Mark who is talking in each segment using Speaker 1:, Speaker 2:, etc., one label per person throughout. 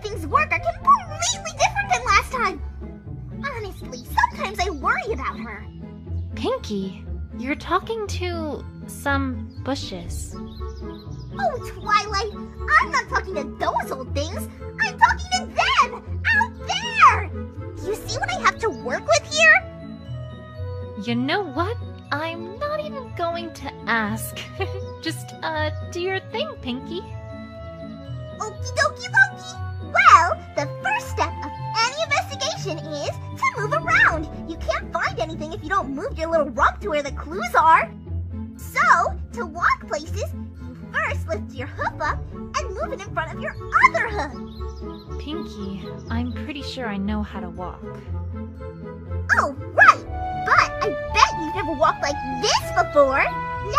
Speaker 1: things work are completely different than last time. Honestly, sometimes I worry about her.
Speaker 2: Pinky, you're talking to some bushes.
Speaker 1: Oh, Twilight, I'm not talking to those old things. I'm talking to them, out there. Do you see what I have to work with here?
Speaker 2: You know what? I'm not even going to ask. Just, do your thing, Pinky.
Speaker 1: Okie dokie dokie. Well, the first step of any investigation is to move around. You can't find anything if you don't move your little rump to where the clues are. So, to walk places, you first lift your hoof up and move it in front of your other hoof.
Speaker 2: Pinky, I'm pretty sure I know how to walk.
Speaker 1: Oh, right! But I bet you've never walked like this before.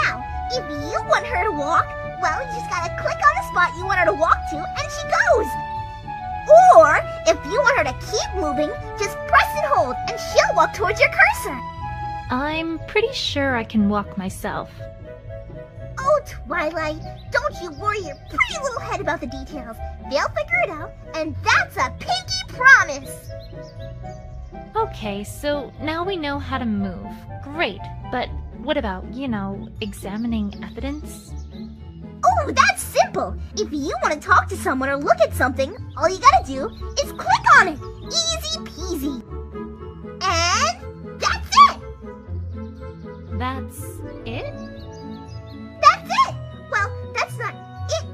Speaker 1: Now, if you want her to walk, well, you just gotta click on the spot you want her to walk to and she goes. Or, if you want her to keep moving, just press and hold and she'll walk towards your cursor.
Speaker 2: I'm pretty sure I can walk myself.
Speaker 1: Oh, Twilight, don't you worry your pretty little head about the details. They'll figure it out, and that's a pinky promise.
Speaker 2: Okay, so now we know how to move. Great, but what about, examining evidence?
Speaker 1: Oh, that's simple. If you want to talk to someone or look at something, all you gotta do is click on it. Easy peasy. And that's it.
Speaker 2: That's it?
Speaker 1: That's it. Well, that's not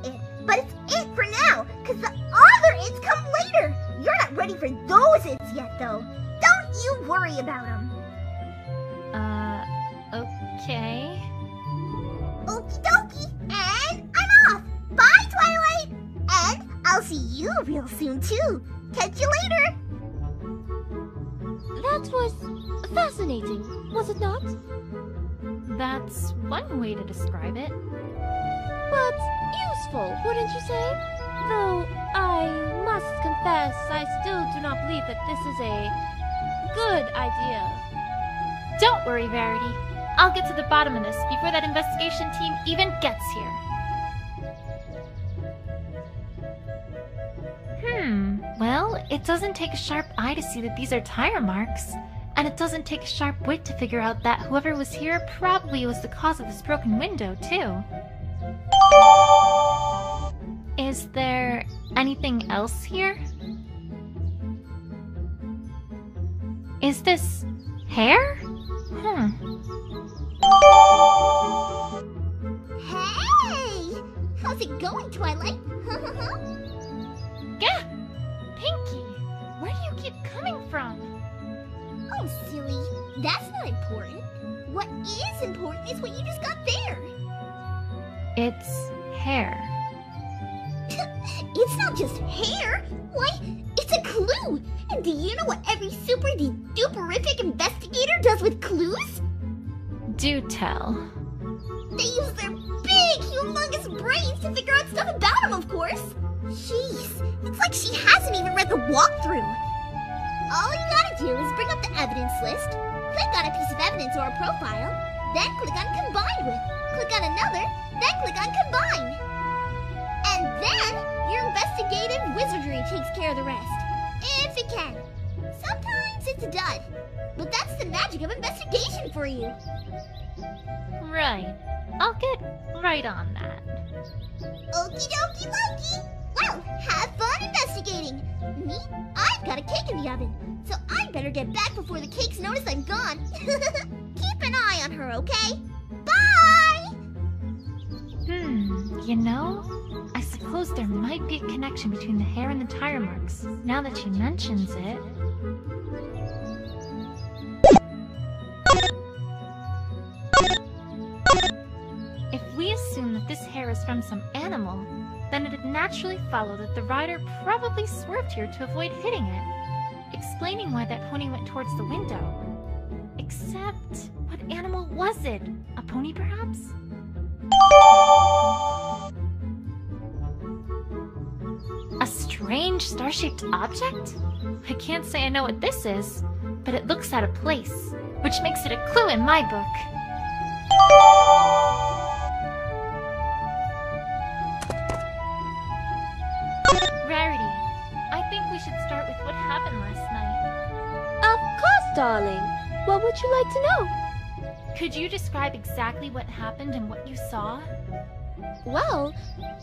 Speaker 1: it, but it's it for now, because the other it's come later. You're not ready for those it's yet, though. Don't you worry about them.
Speaker 2: Okay.
Speaker 1: Okie dokie, and I'm off. Bye, Twilight. And I'll see you real soon, too. Catch you later.
Speaker 3: That was fascinating, was it not?
Speaker 2: That's one way to describe it.
Speaker 3: But useful, wouldn't you say? Though I must confess I still do not believe that this is a good idea.
Speaker 2: Don't worry, Verity. I'll get to the bottom of this before that investigation team even gets here. Well, it doesn't take a sharp eye to see that these are tire marks. And it doesn't take a sharp wit to figure out that whoever was here probably was the cause of this broken window, too. Is there anything else here? Is this hair?
Speaker 1: Hey! How's it going, Twilight?
Speaker 2: Gah! Pinky! Where do you keep coming from?
Speaker 1: Oh, silly. That's not important. What is important is what you just got there.
Speaker 2: It's hair.
Speaker 1: It's not just hair. Why, it's a clue. And do you know what every super-duperific investigator does with clues?
Speaker 2: Do tell.
Speaker 1: They use their big, humongous brains to figure out stuff about him, of course. Jeez, it's like she hasn't even read the walkthrough. All you gotta do is bring up the evidence list, click on a piece of evidence or a profile, then click on Combine With, click on another, then click on Combine. And then your investigative wizardry takes care of the rest. If it can. Sometimes it's a dud, but that's the magic of investigation for you.
Speaker 2: Right. I'll get right on that.
Speaker 1: Okie dokie Loki! Well, have fun investigating! Me? I've got a cake in the oven, so I'd better get back before the cakes notice I'm gone. Keep an eye on her, okay? Bye!
Speaker 2: I suppose there might be a connection between the hair and the tire marks, now that she mentions it. If we assume that this hair is from some animal, then it'd naturally follow that the rider probably swerved here to avoid hitting it, explaining why that pony went towards the window. Except, what animal was it? A pony, perhaps? A strange star-shaped object? I can't say I know what this is, but it looks out of place, which makes it a clue in my book. Rarity, think we should start with what happened last night.
Speaker 3: Of course, darling. What would you like to know?
Speaker 2: Could you describe exactly what happened and what you saw?
Speaker 3: Well,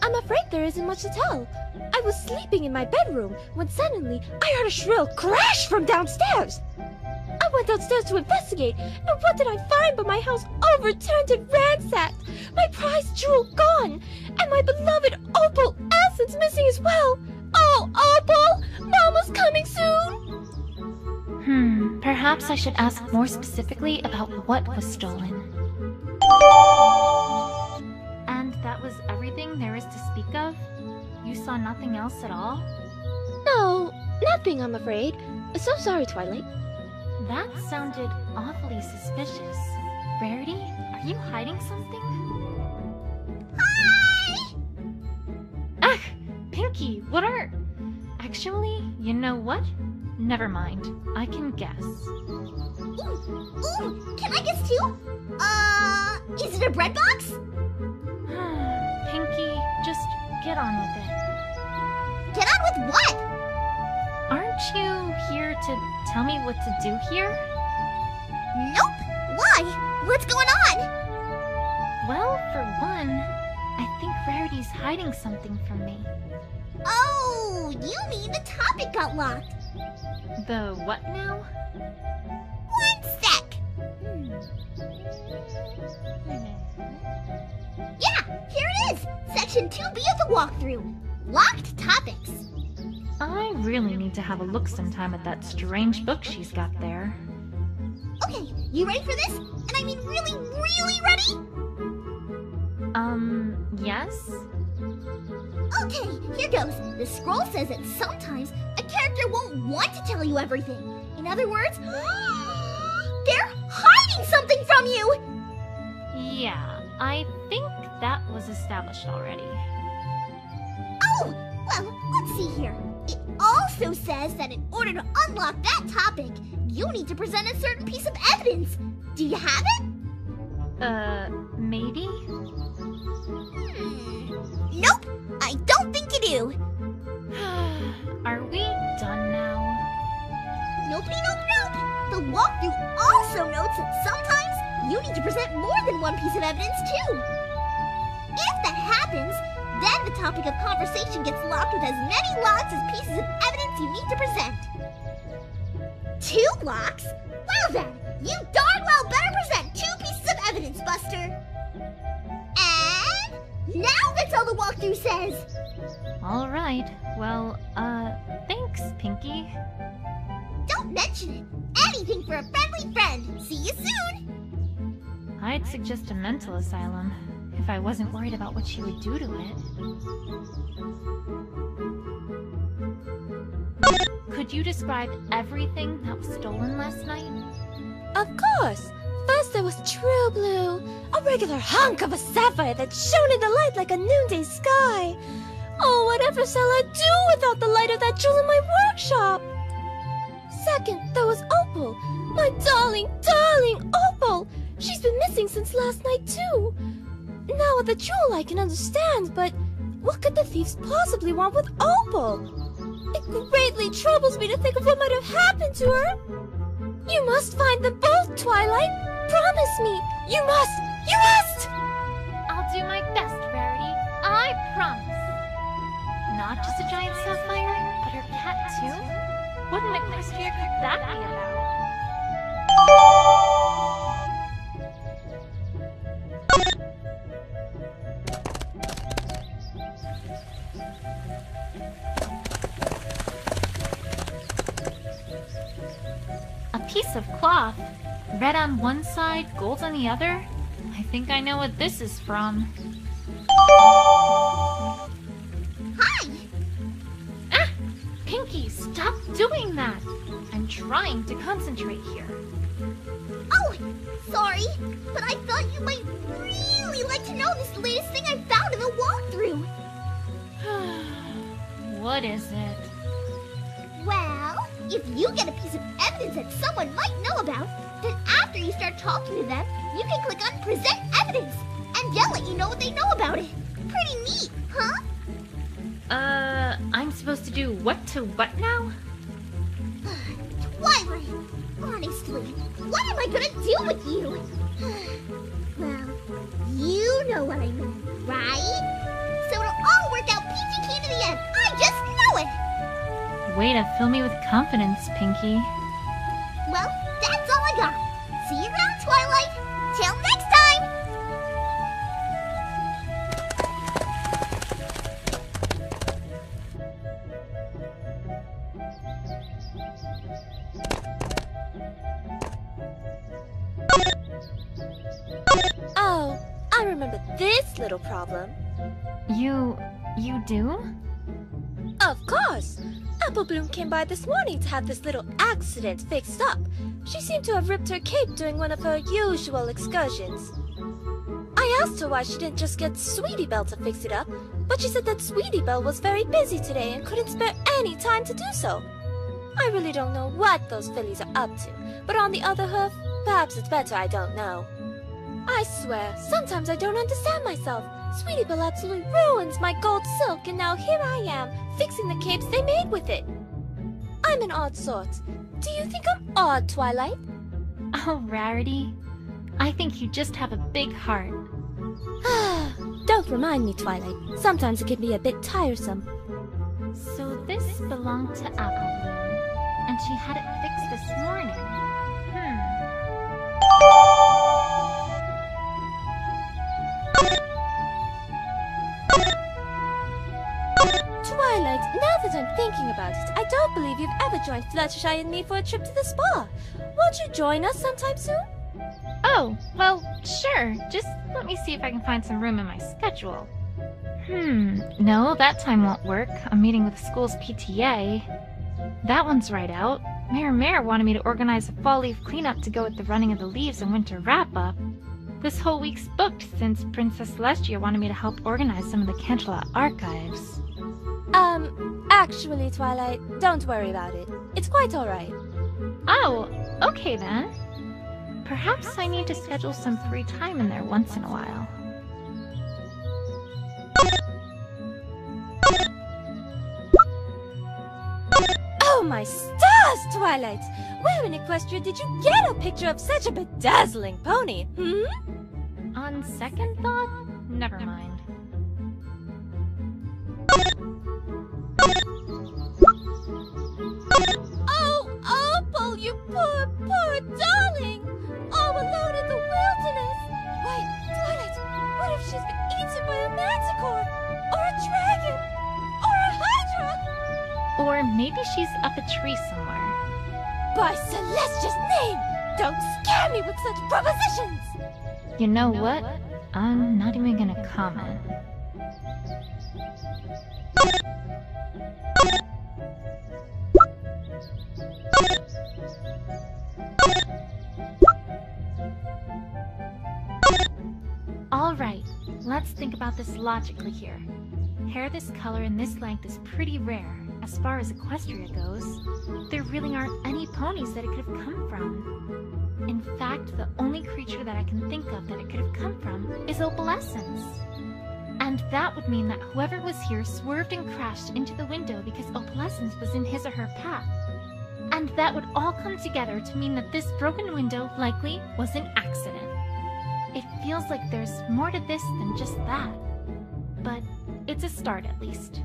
Speaker 3: I'm afraid there isn't much to tell. I was sleeping in my bedroom when suddenly I heard a shrill crash from downstairs. I went downstairs to investigate, and what did I find but my house overturned and ransacked, my prized jewel gone, and my beloved opal essence missing as well. Oh, Opal! Mama's coming soon!
Speaker 2: Perhaps I should ask more specifically about what was stolen. And that was everything there is to speak of? You saw nothing else at all?
Speaker 3: No, nothing, I'm afraid. So sorry, Twilight.
Speaker 2: That sounded awfully suspicious. Rarity, are you hiding something?
Speaker 1: Hi!
Speaker 2: Ugh! Pinky, what are... Actually, you know what? Never mind. I can guess.
Speaker 1: Ooh, can I guess too? Is it a bread box?
Speaker 2: Pinky, just get on with it.
Speaker 1: Get on with what?
Speaker 2: Aren't you here to tell me what to do here?
Speaker 1: Nope. Why? What's going on?
Speaker 2: Well, for one, I think Rarity's hiding something from me.
Speaker 1: Oh, you mean the topic got locked.
Speaker 2: The what now?
Speaker 1: One sec. Yeah, here it is. Section 2B of the walkthrough. Locked topics.
Speaker 2: I really need to have a look sometime at that strange book she's got there.
Speaker 1: Okay, you ready for this? And I mean really, really ready?
Speaker 2: Yes?
Speaker 1: Okay, here goes. The scroll says that sometimes a character won't want to tell you everything. In other words, they're hiding something from you!
Speaker 2: Yeah, I think that was established already.
Speaker 1: Oh, well, let's see here. It also says that in order to unlock that topic, you need to present a certain piece of evidence. Do you have it?
Speaker 2: Maybe?
Speaker 1: Nope, I don't think you do.
Speaker 2: Are we done now?
Speaker 1: Nope. The walkthrough also notes that sometimes you need to present more than one piece of evidence too. If that happens, then the topic of conversation gets locked with as many locks as pieces of evidence you need to present. 2 locks? Well then, you darn well better present 2 pieces of evidence, Buster. And now that's all the walkthrough says.
Speaker 2: Alright, well, thanks, Pinky.
Speaker 1: Don't mention it. Anything for a friendly friend. See you soon.
Speaker 2: I'd suggest a mental asylum, if I wasn't worried about what she would do to it. Could you describe everything that was stolen last night?
Speaker 3: Of course. First there was True Blue, a regular hunk of a sapphire that shone in the light like a noonday sky. Oh, whatever shall I do without the light of that jewel in my workshop? Second, there was Opal, my darling, darling Opal. She's been missing since last night too. Now with the jewel I can understand, but what could the thieves possibly want with Opal? It greatly troubles me to think of what might have happened to her. You must find them both, Twilight. Promise me. You must. You must!
Speaker 2: I'll do my best, Rarity. I promise. Not just a giant sapphire, but her cat too? What an equestria could that be about? A piece of cloth. Red on one side, gold on the other? I think I know what this is from.
Speaker 1: Hi!
Speaker 2: Ah! Pinky, stop doing that! I'm trying to concentrate here.
Speaker 1: Oh, sorry, but I thought you might really like to know this latest thing I found in the walkthrough.
Speaker 2: What is it?
Speaker 1: Well, if you get a piece of evidence that someone might know about, then after you start talking to them, you can click on Present Evidence, and they'll let you know what they know about it. Pretty neat, huh?
Speaker 2: I'm supposed to do what to what now?
Speaker 1: Twilight, honestly, what am I gonna do with you? Well, you know what I mean, right? So it'll all work out peachy keen in the end. I just know it!
Speaker 2: Way to fill me with confidence, Pinky.
Speaker 1: Well, that's all I got. See you around, Twilight. Till next time!
Speaker 3: Oh, I remember this little problem.
Speaker 2: You do?
Speaker 3: Of course! Apple Bloom came by this morning to have this little accident fixed up. She seemed to have ripped her cape during one of her usual excursions. I asked her why she didn't just get Sweetie Belle to fix it up, but she said that Sweetie Belle was very busy today and couldn't spare any time to do so. I really don't know what those fillies are up to, but on the other hoof, perhaps it's better I don't know. I swear, sometimes I don't understand myself. Sweetie Belle absolutely ruins my gold silk, and now here I am, fixing the capes they made with it. I'm an odd sort. Do you think I'm odd, Twilight?
Speaker 2: Oh, Rarity. I think you just have a big heart.
Speaker 3: Don't remind me, Twilight. Sometimes it can be a bit tiresome.
Speaker 2: So this belonged to Apple Bloom, and she had it fixed this morning.
Speaker 3: Twilight, now that I'm thinking about it, I don't believe you've ever joined Fluttershy and me for a trip to the spa. Won't you join us sometime soon?
Speaker 2: Oh, well, sure. Just let me see if I can find some room in my schedule. No, that time won't work. I'm meeting with the school's PTA. That one's right out. Mayor wanted me to organize a fall leaf cleanup to go with the running of the leaves and winter wrap-up. This whole week's booked since Princess Celestia wanted me to help organize some of the Canterlot archives.
Speaker 3: Actually, Twilight, don't worry about it. It's quite alright.
Speaker 2: Oh, okay then. Perhaps I need to schedule some free time in there once in a while.
Speaker 3: Oh my stars, Twilight! Where in Equestria did you get a picture of such a bedazzling pony,
Speaker 2: On second thought, never mind.
Speaker 3: Oh, Opal, you poor darling! All alone in the wilderness! Why, Twilight, what if she's been eaten by a manticore? Or a dragon? Or a hydra?
Speaker 2: Or maybe she's up a tree somewhere.
Speaker 3: By Celestia's name! Don't scare me with such propositions!
Speaker 2: You know what? I'm not even gonna comment. Alright, let's think about this logically here. Hair this color and this length is pretty rare. As far as Equestria goes, there really aren't any ponies that it could have come from. In fact, the only creature that I can think of that it could have come from is Opalescence. And that would mean that whoever was here swerved and crashed into the window because Opalescence was in his or her path. And that would all come together to mean that this broken window likely was an accident. It feels like there's more to this than just that. But it's a start at least.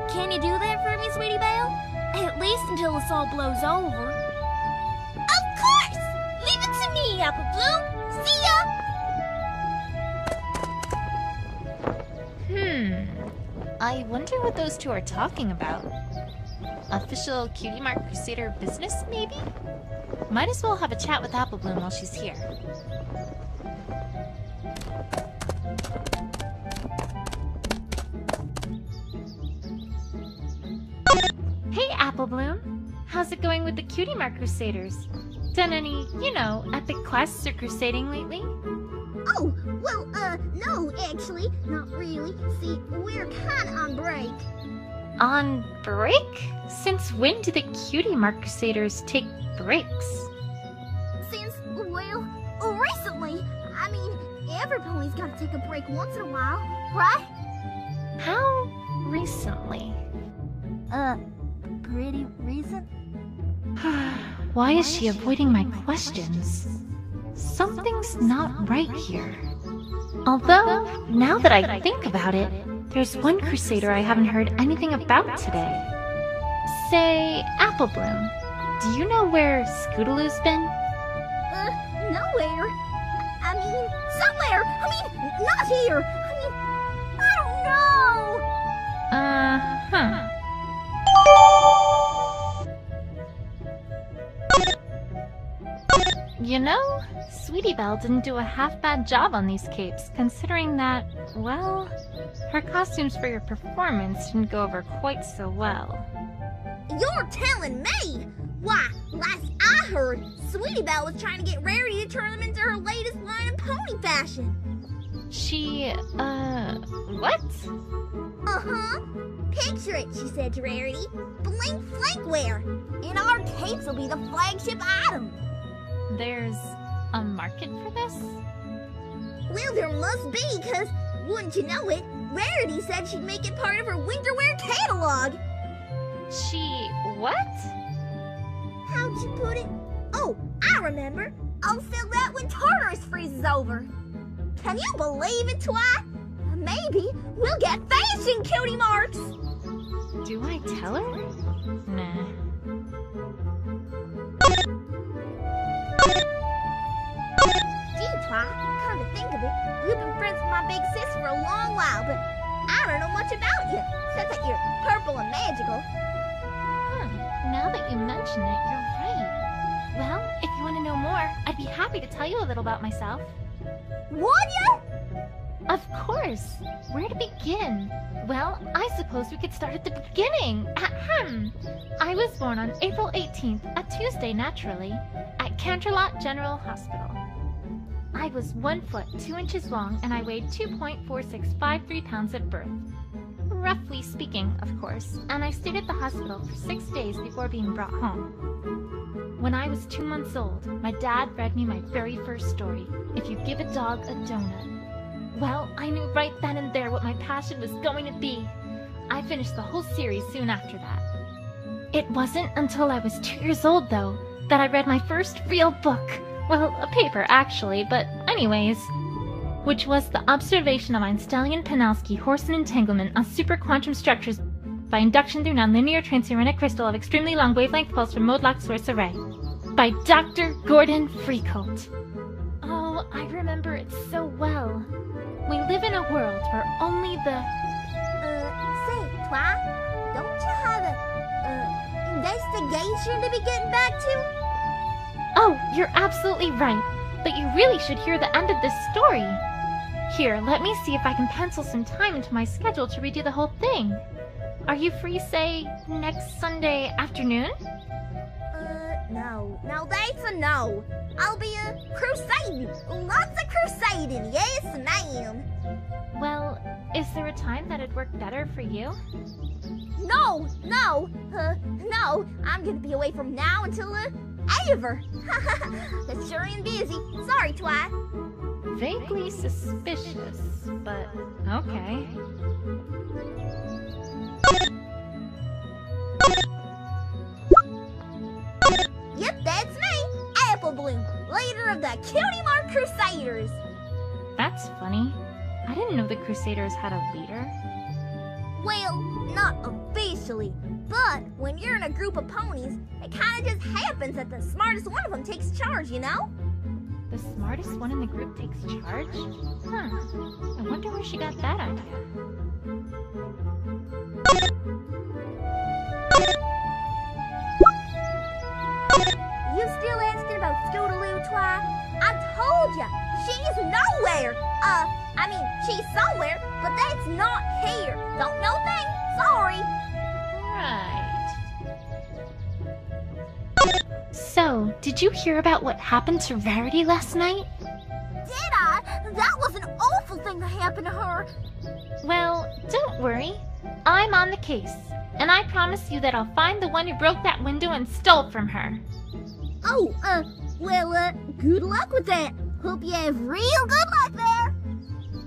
Speaker 1: Can you do that for me, Sweetie Belle? At least until this all blows over. Of course! Leave it to me, Apple Bloom! See ya!
Speaker 2: I wonder what those two are talking about. Official Cutie Mark Crusader business, maybe? Might as well have a chat with Apple Bloom while she's here. Hey, Apple Bloom! How's it going with the Cutie Mark Crusaders? Done any, epic quests or crusading lately?
Speaker 1: Oh, well, no, actually, not really. See, we're kinda on break.
Speaker 2: On break? Since when do the cutie mark crusaders take breaks?
Speaker 1: Since, well, recently. I mean, every pony's gotta take a break once in a while, right?
Speaker 2: How recently?
Speaker 1: Pretty recent?
Speaker 2: Why is she avoiding my questions? Something's not right here. Although, now that I think about it, there's one crusader I haven't heard anything about today. Say, Apple Bloom. Do you know where Scootaloo's been?
Speaker 1: Nowhere. I mean, somewhere. I mean, not here. I mean, I don't know.
Speaker 2: You know, Sweetie Belle didn't do a half-bad job on these capes, considering that, well, her costumes for your performance didn't go over quite so well.
Speaker 1: You're telling me? Why, last I heard, Sweetie Belle was trying to get Rarity to turn them into her latest line of pony fashion.
Speaker 2: She, what?
Speaker 1: Uh-huh. Picture it, she said to Rarity. Bling flankwear. And our capes will be the flagship item.
Speaker 2: There's a market for this?
Speaker 1: Well, there must be, because, wouldn't you know it, Rarity said she'd make it part of her winter wear catalog.
Speaker 2: She, what?
Speaker 1: How'd you put it? Oh, I remember. I'll sell that when Tartarus freezes over. Can you believe it, Twi? Maybe we'll get fashion cutie marks.
Speaker 2: Do I tell her? Nah.
Speaker 1: Gee, Twi, come to think of it, you've been friends with my big sis for a long while, but I don't know much about you, except that you're purple and magical.
Speaker 2: Now that you mention it, you're right. Well, if you want to know more, I'd be happy to tell you a little about myself.
Speaker 1: Would you?
Speaker 2: Of course! Where to begin? Well, I suppose we could start at the beginning. Ahem! I was born on April 18th, a Tuesday naturally, at Canterlot General Hospital. I was 1 foot 2 inches long and I weighed 2.4653 pounds at birth. Roughly speaking, of course, and I stayed at the hospital for 6 days before being brought home. When I was 2 months old, my dad read me my very first story, If You Give a Dog a Donut. Well, I knew right then and there what my passion was going to be. I finished the whole series soon after that. It wasn't until I was 2 years old, though, that I read my first real book. Well, a paper, actually, but anyways. Which was The Observation of Einsteinian Penalsky Horseman Entanglement on Superquantum Structures by Induction through Nonlinear Transuranic Crystal of Extremely Long Wavelength Pulse from Mode-Locked Source Array by Dr. Gordon Freecolt. Oh, I remember it so well. We live in a world where only the...
Speaker 1: Say, Twi, don't you have a, investigation to be getting back to?
Speaker 2: Oh, you're absolutely right. But you really should hear the end of this story. Here, let me see if I can pencil some time into my schedule to read you the whole thing. Are you free, say, next Sunday afternoon?
Speaker 1: No. Now that's a no. I'll be crusading. Lots of crusading. Yes, ma'am.
Speaker 2: Well, is there a time that'd work better for you?
Speaker 1: No. No. I'm gonna be away from now until, ever. That's sure ain't busy. Sorry, Twi.
Speaker 2: Vaguely suspicious, but okay.
Speaker 1: Yep, that's me, Apple Bloom, leader of the Cutie Mark Crusaders.
Speaker 2: That's funny. I didn't know the Crusaders had a leader.
Speaker 1: Well, not officially, but when you're in a group of ponies, it kind of just happens that the smartest one of them takes charge, you know?
Speaker 2: The smartest one in the group takes charge? Huh. I wonder where she got that idea.
Speaker 1: You still asking about Scootaloo, Twi? I told ya, she's nowhere. I mean, she's somewhere, but that's not here. Don't know thing. Sorry.
Speaker 2: Right. So, did you hear about what happened to Rarity last night?
Speaker 1: Did I? happened to her?
Speaker 2: Well, don't worry. I'm on the case, and I promise you that I'll find the one who broke that window and stole from her.
Speaker 1: Oh, well, good luck with that. Hope you have real good luck there.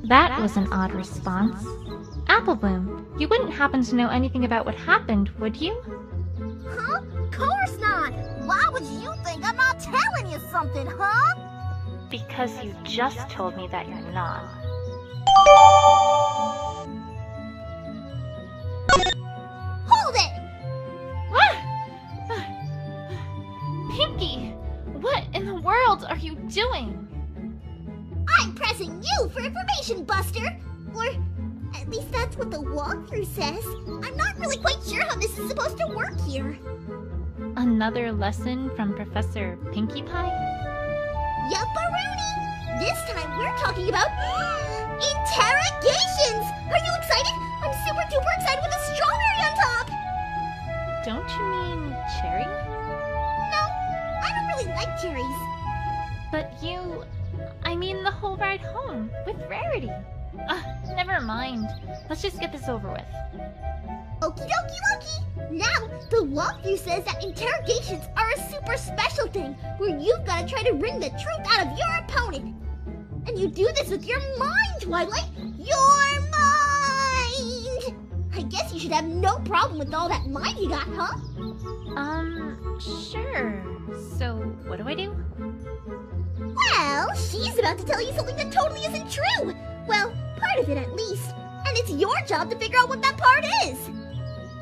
Speaker 2: That was an odd response. Applebloom, you wouldn't happen to know anything about what happened, would you?
Speaker 1: Huh? Course not. Why would you think I'm not telling you something, huh?
Speaker 2: Because you just told me that you're not.
Speaker 1: Hold it!
Speaker 2: Pinky, what in the world are you doing?
Speaker 1: I'm pressing you for information, Buster! Or at least that's what the walkthrough says. I'm not really quite sure how this is supposed to work here.
Speaker 2: Another lesson from Professor Pinkie Pie?
Speaker 1: Yupperoonie! This time we're talking about interrogations! Are you excited? I'm super duper excited with a strawberry on top!
Speaker 2: Don't you mean cherry?
Speaker 1: No, I don't really like cherries.
Speaker 2: But I mean the whole ride home, with Rarity. Never mind. Let's just get this over with.
Speaker 1: Okie dokie dokie! Now, the walkthrough says that interrogations are a super special thing where you've got to try to wring the truth out of your opponent. And you do this with your mind, Twilight! Your mind! I guess you should have no problem with all that mind you got, huh?
Speaker 2: Sure. So, what do I do?
Speaker 1: Well, she's about to tell you something that totally isn't true! Well, part of it at least. And it's your job to figure out what that part is!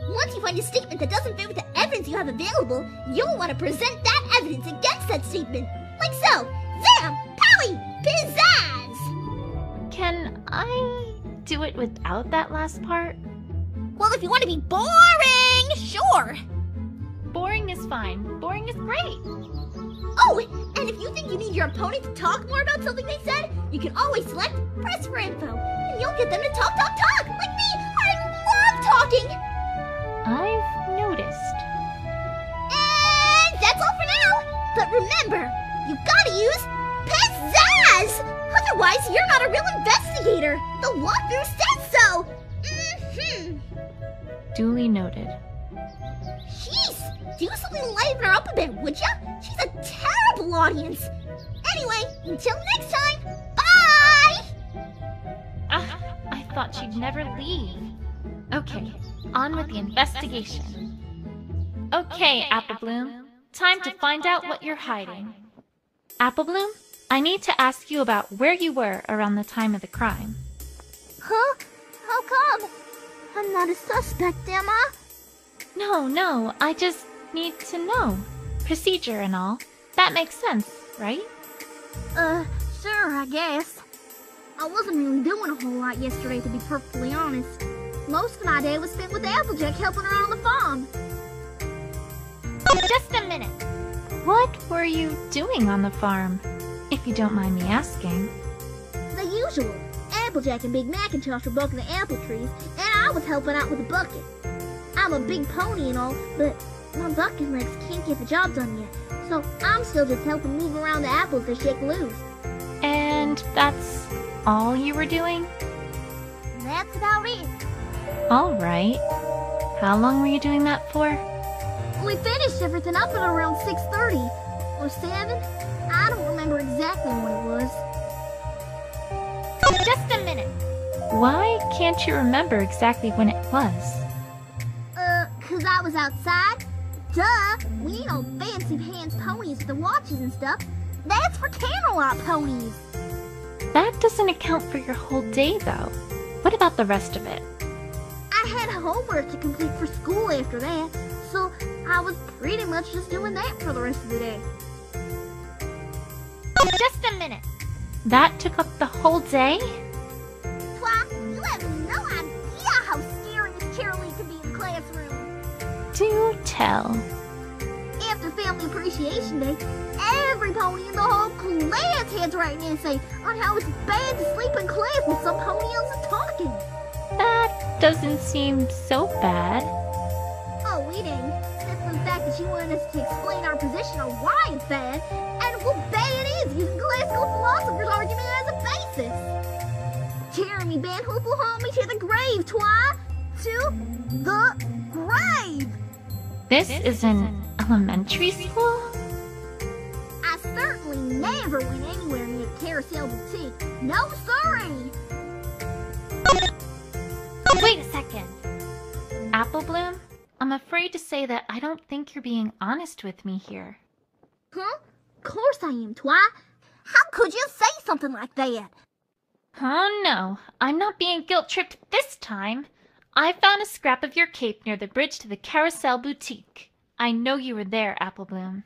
Speaker 1: Once you find a statement that doesn't fit with the evidence you have available, you'll want to present that evidence against that statement. Like so! Zam! Powie! Pizzazz!
Speaker 2: Can I do it without that last part?
Speaker 1: Well, if you want to be boring, sure!
Speaker 2: Boring is fine. Boring is great.
Speaker 1: Oh, and if you think you need your opponent to talk more about something they said, you can always select Press for Info, and you'll get them to talk, like me! I love talking!
Speaker 2: I've noticed.
Speaker 1: And that's all for now! But remember, you gotta use pizzazz! Otherwise, you're not a real investigator! The walkthrough says so!
Speaker 2: Duly noted.
Speaker 1: Jeez, do something to liven her up a bit, would ya? She's a terrible audience! Anyway, until next time, bye!
Speaker 2: I thought she'd never leave. Okay, on with the investigation. Okay, Applebloom, time to find out what you're hiding. Applebloom, I need to ask you about where you were around the time of the crime.
Speaker 1: Huh? How come? I'm not a suspect, am I?
Speaker 2: No, I just need to know. Procedure and all. That makes sense, right?
Speaker 1: Sure, I guess. I wasn't really doing a whole lot yesterday, to be perfectly honest. Most of my day was spent with Applejack helping her on the farm.
Speaker 2: Just a minute. What were you doing on the farm, if you don't mind me asking?
Speaker 1: The usual. Applejack and Big Macintosh were bucking the apple trees, and I was helping out with the bucket. I'm a big pony and all, but my bucking legs can't get the job done yet, so I'm still just helping move around the apples they shake loose.
Speaker 2: And that's all you were doing?
Speaker 1: That's about it.
Speaker 2: All right. How long were you doing that for?
Speaker 1: We finished everything up at around 6:30 or 7. I don't remember exactly when it was.
Speaker 2: Just a minute. Why can't you remember exactly when it was?
Speaker 1: 'Cause I was outside. Duh! We ain't no fancy pants ponies with the watches and stuff. That's for Camelot ponies.
Speaker 2: That doesn't account for your whole day, though. What about the rest of it?
Speaker 1: I had homework to complete for school after that, so I was pretty much just doing that for the rest of the day.
Speaker 2: Just a minute. That took up the whole day?
Speaker 1: Twa, you have no idea how scary this cheerlead can be in the classroom.
Speaker 2: Do tell.
Speaker 1: After Family Appreciation Day, every pony in the whole class had to write an essay on how it's bad to sleep in class when some pony else is talking.
Speaker 2: That doesn't seem so bad.
Speaker 1: Oh, it ain't. That's the fact that she wanted us to explain our position on why it's bad, and what bad it is using classical philosophers' argument as a basis. Jeremy Ben who will hold me to the grave, Twi. To the grave.
Speaker 2: This is an elementary school?
Speaker 1: I certainly never went anywhere near Carousel Boutique. No, sorry.
Speaker 2: Wait a second. Apple Bloom, I'm afraid to say that I don't think you're being honest with me here.
Speaker 1: Huh? Of course I am, Twi. How could you say something like that?
Speaker 2: Oh no, I'm not being guilt-tripped this time. I found a scrap of your cape near the bridge to the Carousel Boutique. I know you were there, Apple Bloom.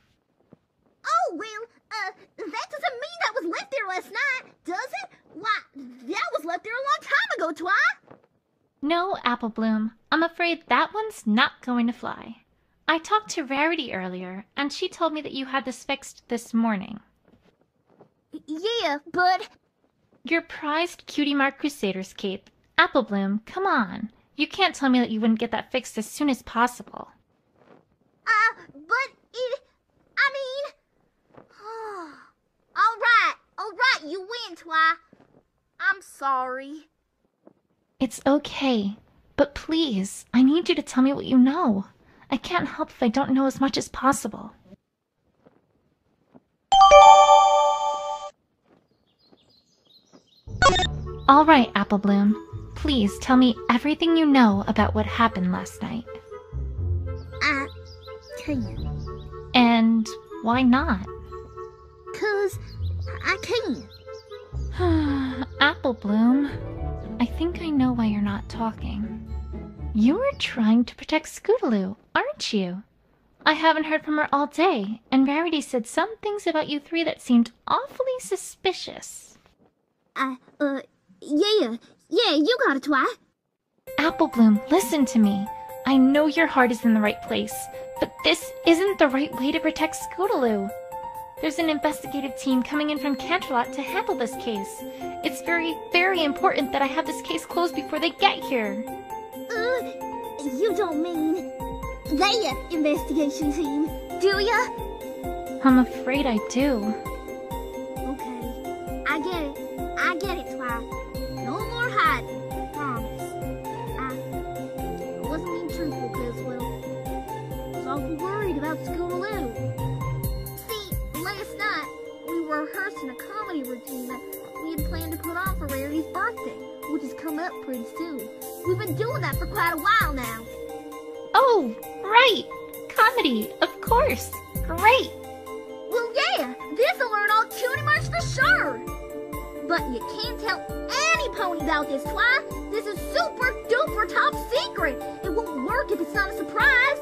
Speaker 1: Oh, well, that doesn't mean that was left there last night, does it? Why, that was left there a long time ago, Twi.
Speaker 2: No, Apple Bloom, I'm afraid that one's not going to fly. I talked to Rarity earlier, and she told me that you had this fixed this morning.
Speaker 1: Yeah, but...
Speaker 2: Your prized Cutie Mark Crusaders cape. Apple Bloom, come on. You can't tell me that you wouldn't get that fixed as soon as possible.
Speaker 1: But it... I mean... All right, you win, Twi. I'm sorry.
Speaker 2: It's okay, but please, I need you to tell me what you know. I can't help if I don't know as much as possible. All right, Apple Bloom. Please tell me everything you know about what happened last night.
Speaker 1: I can't.
Speaker 2: And why not?
Speaker 1: 'Cause I can't.
Speaker 2: Apple Bloom, I think I know why you're not talking. You are trying to protect Scootaloo, aren't you? I haven't heard from her all day, and Rarity said some things about you three that seemed awfully suspicious.
Speaker 1: Yeah, you got it, Twi.
Speaker 2: Apple Bloom, listen to me. I know your heart is in the right place, but this isn't the right way to protect Scootaloo. There's an investigative team coming in from Canterlot to handle this case. It's very, very important that I have this case closed before they get here.
Speaker 1: You don't mean that investigation team, do ya?
Speaker 2: I'm afraid I do.
Speaker 1: Okay, I get it, Twi. No more hiding, promise. I wasn't being truthful because, well, I was awful worried about Scootaloo. See, last night, we were rehearsing a comedy routine that we had planned to put on for Rarity's birthday, which is coming up pretty soon. We've been doing that for quite a while now.
Speaker 2: Oh, right! Comedy, of course! Great!
Speaker 1: Well, yeah, this'll learn all cutie marks for sure! But you can't tell any pony about this, Twi! This is super duper top secret! It won't work if it's not a surprise!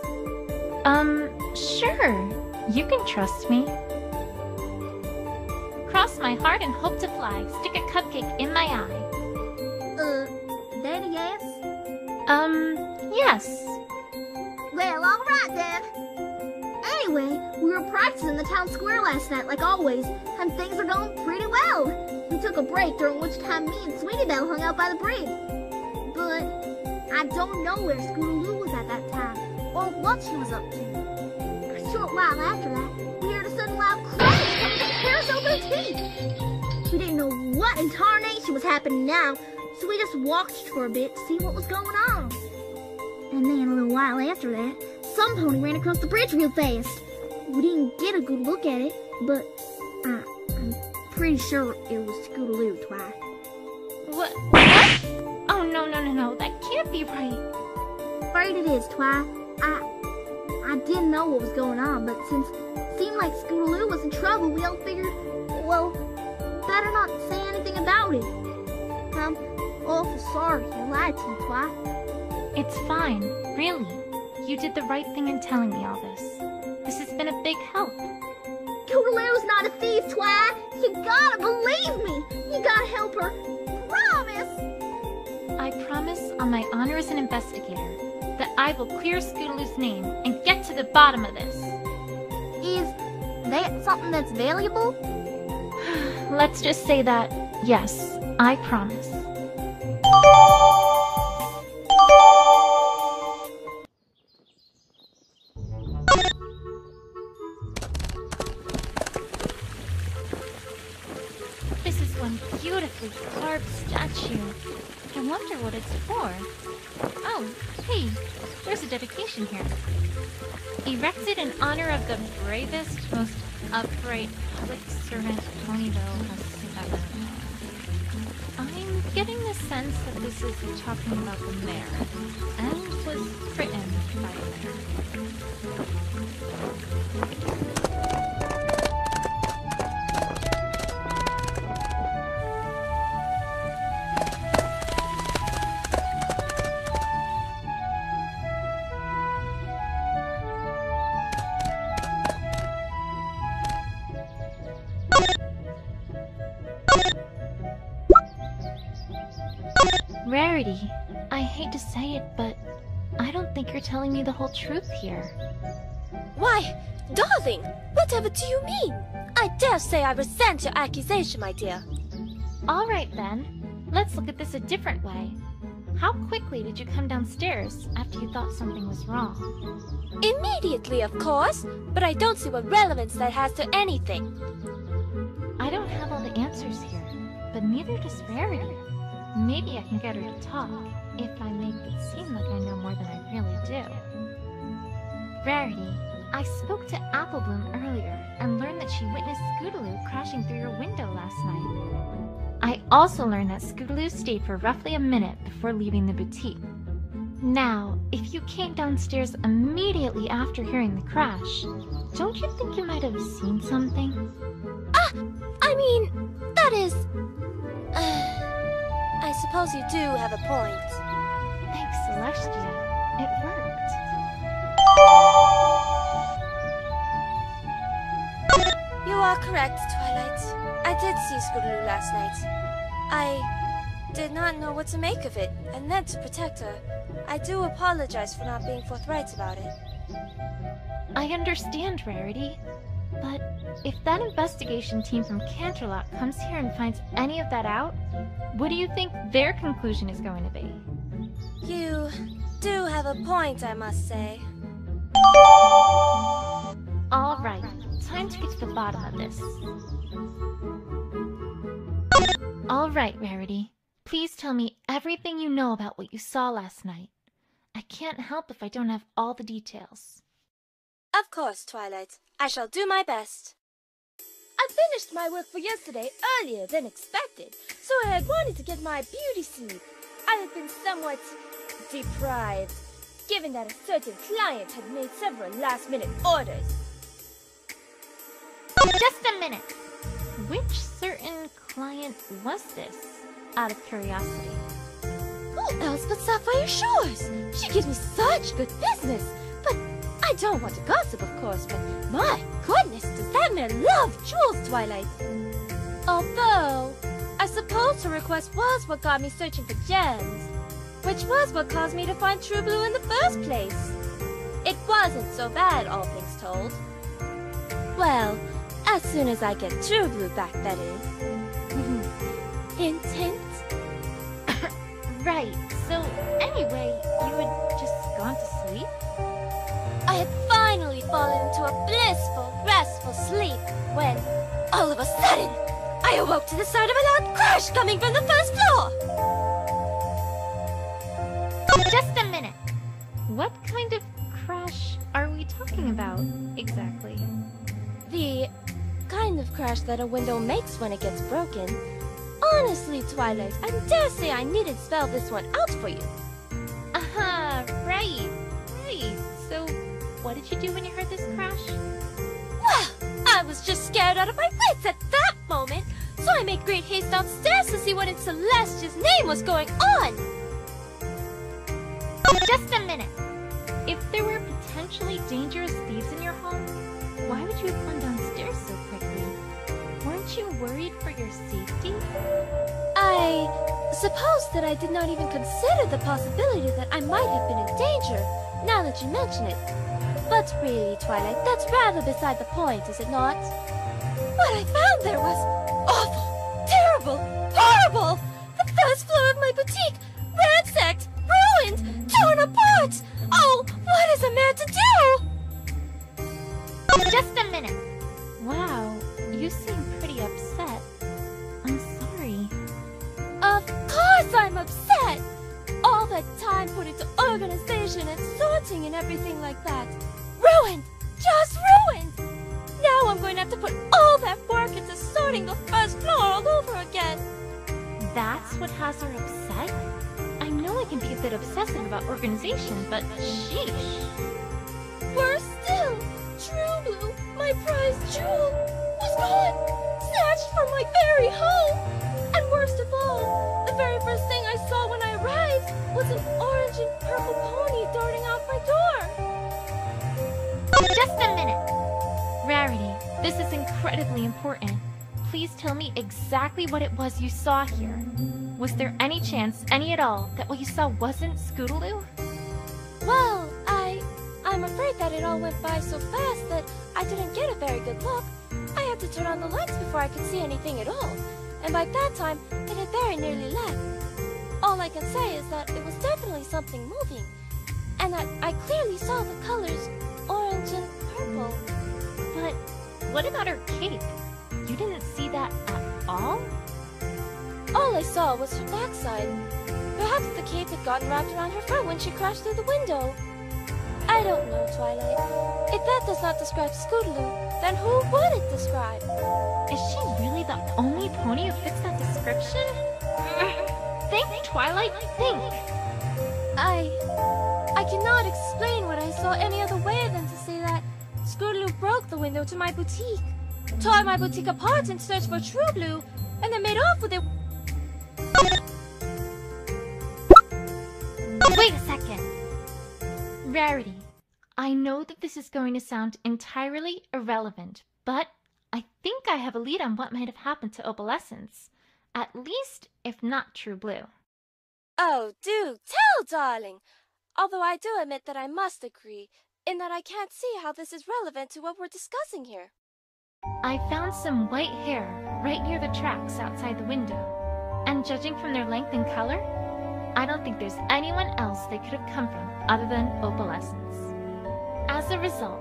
Speaker 2: Sure. You can trust me. Cross my heart and hope to fly. Stick a cupcake in my eye.
Speaker 1: That a yes?
Speaker 2: Yes.
Speaker 1: Well, alright then. Anyway, we were practicing in the town square last night like always, and things are going pretty well. We took a break during which time me and Sweetie Belle hung out by the bridge. But I don't know where Scootaloo was at that time, or what she was up to. A short while after that, we heard a sudden loud crash coming from the Carousel Boutique. We didn't know what in tarnation was happening now, so we just watched for a bit to see what was going on. And then a little while after that, some pony ran across the bridge real fast. We didn't get a good look at it, but I'm pretty sure it was Scootaloo, Twi.
Speaker 2: What? Oh, no, that can't be right.
Speaker 1: Afraid it is, Twi. I didn't know what was going on, but since it seemed like Scootaloo was in trouble, we all figured, well, better not say anything about it. I'm awful sorry I lied to you, Twi.
Speaker 2: It's fine, really. You did the right thing in telling me all this. This has been a big help.
Speaker 1: Scootaloo's not a thief, Twi. You gotta believe me. You gotta help her. Promise.
Speaker 2: I promise on my honor as an investigator that I will clear Scootaloo's name and get to the bottom of this.
Speaker 1: Is that something that's valuable?
Speaker 2: Let's just say that, yes, I promise. This is one beautifully carved statue. I wonder what it's for. Oh, hey, there's a dedication here. Erected in honor of the bravest, most upright public servant Ponyville has ever known. I'm getting the sense that this is talking about the mayor, and was written by a mayor. Rarity, I hate to say it, but I don't think you're telling me the whole truth here.
Speaker 3: Why, darling, whatever do you mean? I dare say I resent your accusation, my dear.
Speaker 2: Alright then, let's look at this a different way. How quickly did you come downstairs after you thought something was wrong?
Speaker 3: Immediately, of course, but I don't see what relevance that has to anything.
Speaker 2: I don't have all the answers here, but neither does Rarity. Maybe I can get her to talk, if I make it seem like I know more than I really do. Rarity, I spoke to Applebloom earlier and learned that she witnessed Scootaloo crashing through your window last night. I also learned that Scootaloo stayed for roughly a minute before leaving the boutique. Now, if you came downstairs immediately after hearing the crash, don't you think you might have seen something?
Speaker 3: I mean, that is... I suppose you do have a point.
Speaker 2: Thanks, Celestia. It worked.
Speaker 3: You are correct, Twilight. I did see Scootaloo last night. I did not know what to make of it, and meant to protect her. I do apologize for not being forthright about it.
Speaker 2: I understand, Rarity. But if that investigation team from Canterlot comes here and finds any of that out, what do you think their conclusion is going to be?
Speaker 3: You do have a point, I must say.
Speaker 2: Alright, time to get to the bottom of this. Alright, Rarity. Please tell me everything you know about what you saw last night. I can't help if I don't have all the details.
Speaker 3: Of course, Twilight. I shall do my best. I finished my work for yesterday earlier than expected, so I had wanted to get my beauty sleep. I had been somewhat deprived, given that a certain client had made several last-minute orders.
Speaker 2: Just a minute! Which certain client was this, out of curiosity?
Speaker 3: Who else but Sapphire Shores? She gives me such good business, but I don't want to gossip, of course, but my goodness, does that man love jewels, Twilight? Although, I suppose her request was what got me searching for gems, which was what caused me to find True Blue in the first place. It wasn't so bad, all things told. Well, as soon as I get True Blue back, that is. Hint, hint.
Speaker 2: Right, so anyway, you had just gone to sleep?
Speaker 3: I had finally fallen into a blissful, restful sleep when, all of a sudden, I awoke to the sound of a loud crash coming from the first floor!
Speaker 2: Just a minute! What kind of crash are we talking about, exactly?
Speaker 3: The kind of crash that a window makes when it gets broken. Honestly, Twilight, I dare say I needn't spell this one out for you.
Speaker 2: Aha, right. So, what did you do when you heard this crash?
Speaker 3: Well, I was just scared out of my wits at that moment, so I made great haste downstairs to see what in Celestia's name was going on.
Speaker 2: Just a minute. If there were potentially dangerous thieves in your home, why would you have gone downstairs so quickly? Weren't you worried for your safety?
Speaker 3: I suppose that I did not even consider the possibility that I might have been in danger, now that you mention it. But really, Twilight, that's rather beside the point, is it not? What I found there was awful, terrible, horrible! The first floor of my boutique, ransacked, ruined, torn apart! Oh, what is a man to do?
Speaker 2: Just a minute. Wow, you seem pretty upset. I'm sorry.
Speaker 3: time put into organization and sorting and everything like that. Ruined! Just ruined! Now I'm going to have to put all that work into sorting the first floor all over again.
Speaker 2: That's what has her upset? I know I can be a bit obsessive about organization, but sheesh.
Speaker 3: Worse still, True Blue, my prized jewel, was gone, snatched from my very home. And worst of all, the very first thing I saw when I arrived was an orange and purple pony darting out my door.
Speaker 2: Just a minute. Rarity, this is incredibly important. Please tell me exactly what it was you saw here. Was there any chance, any at all, that what you saw wasn't Scootaloo?
Speaker 3: Well, I'm afraid that it all went by so fast that I didn't get a very good look. I had to turn on the lights before I could see anything at all. And by that time, it had very nearly left. All I can say is that it was definitely something moving. And that I clearly saw the colors orange and purple.
Speaker 2: But what about her cape? You didn't see that at all?
Speaker 3: All I saw was her backside. Perhaps the cape had gotten wrapped around her front when she crashed through the window. I don't know, Twilight. If that does not describe Scootaloo, then who would it describe?
Speaker 2: Is she really the only pony who fits that description? Think, Twilight, think!
Speaker 3: I cannot explain what I saw any other way than to say that Scootaloo broke the window to my boutique, tore my boutique apart in search for True Blue, and then made off with it.
Speaker 2: Wait a second! Rarity, I know that this is going to sound entirely irrelevant, but I think I have a lead on what might have happened to Opalescence. At least, if not True Blue.
Speaker 3: Oh, do tell, darling! Although I do admit that I must agree, in that I can't see how this is relevant to what we're discussing here.
Speaker 2: I found some white hair right near the tracks outside the window, and judging from their length and color, I don't think there's anyone else they could have come from other than Opalescence. As a result,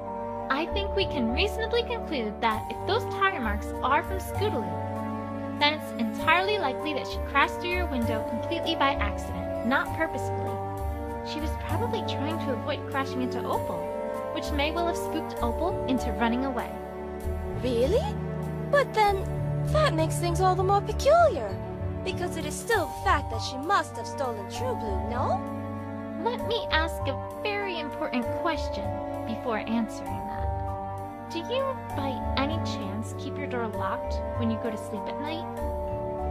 Speaker 2: I think we can reasonably conclude that if those tire marks are from Scootaloo, then it's entirely likely that she crashed through your window completely by accident, not purposefully. She was probably trying to avoid crashing into Opal, which may well have spooked Opal into running away.
Speaker 3: Really? But then, that makes things all the more peculiar, because it is still the fact that she must have stolen True Blue, no?
Speaker 2: Let me ask a very important question before answering that. Do you, by any chance, keep your door locked when you go to sleep at night?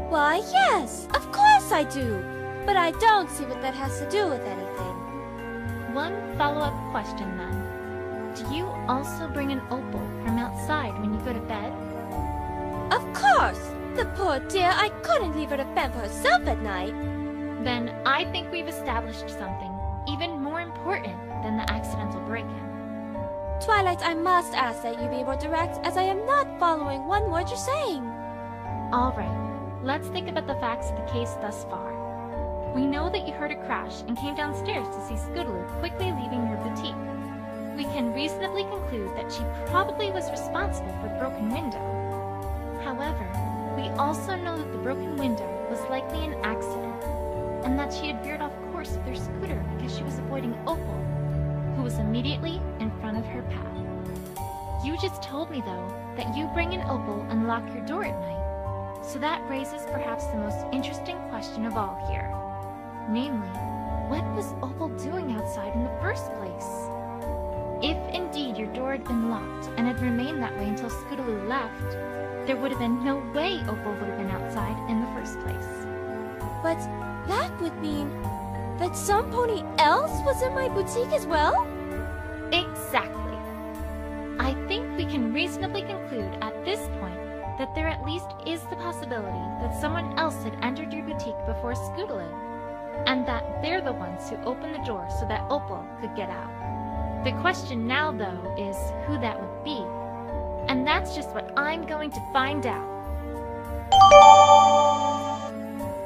Speaker 3: Why, yes, of course I do. But I don't see what that has to do with anything.
Speaker 2: One follow-up question then. Do you also bring an opal from outside when you go to bed?
Speaker 3: Of course! The poor dear, I couldn't leave her to fend for herself at night.
Speaker 2: Then I think we've established something even more important than the accidental break-in.
Speaker 3: Twilight, I must ask that you be more direct, as I am not following one word you're saying.
Speaker 2: Alright, let's think about the facts of the case thus far. We know that you heard a crash and came downstairs to see Scootaloo quickly leaving your boutique. We can reasonably conclude that she probably was responsible for the broken window. However, we also know that the broken window was likely an accident, and that she had veered off course with her scooter because she was avoiding Opal, who was immediately in front of her path. You just told me, though, that you bring an Opal and lock your door at night, so that raises perhaps the most interesting question of all here. Namely, what was Opal doing outside in the first place? If indeed your door had been locked and had remained that way until Scootaloo left, there would have been no way Opal would have been outside in the first place.
Speaker 3: But that would mean that some pony else was in my boutique as well?
Speaker 2: Exactly. I think we can reasonably conclude at this point that there at least is the possibility that someone else had entered your boutique before Scootaloo, and that they're the ones who opened the door so that Opal could get out. The question now, though, is who that would be. And that's just what I'm going to find out.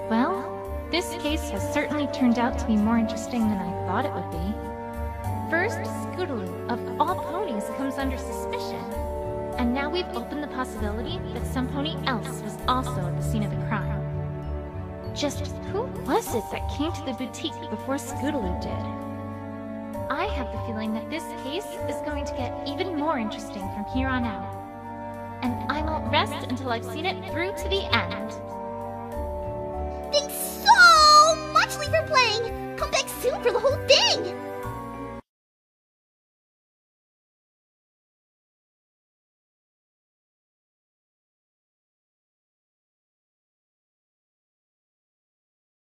Speaker 2: Well, this case has certainly turned out to be more interesting than I thought it would be. First, Scootaloo, of all ponies, comes under suspicion. And now we've opened the possibility that some pony else was also at the scene of the crime. Just who was it that came to the boutique before Scootaloo did? I have the feeling that this case is going to get even more interesting from here on out. And I won't rest until I've seen it through to the end.
Speaker 1: Thanks so much, Lee, for playing! Come back soon for the whole thing!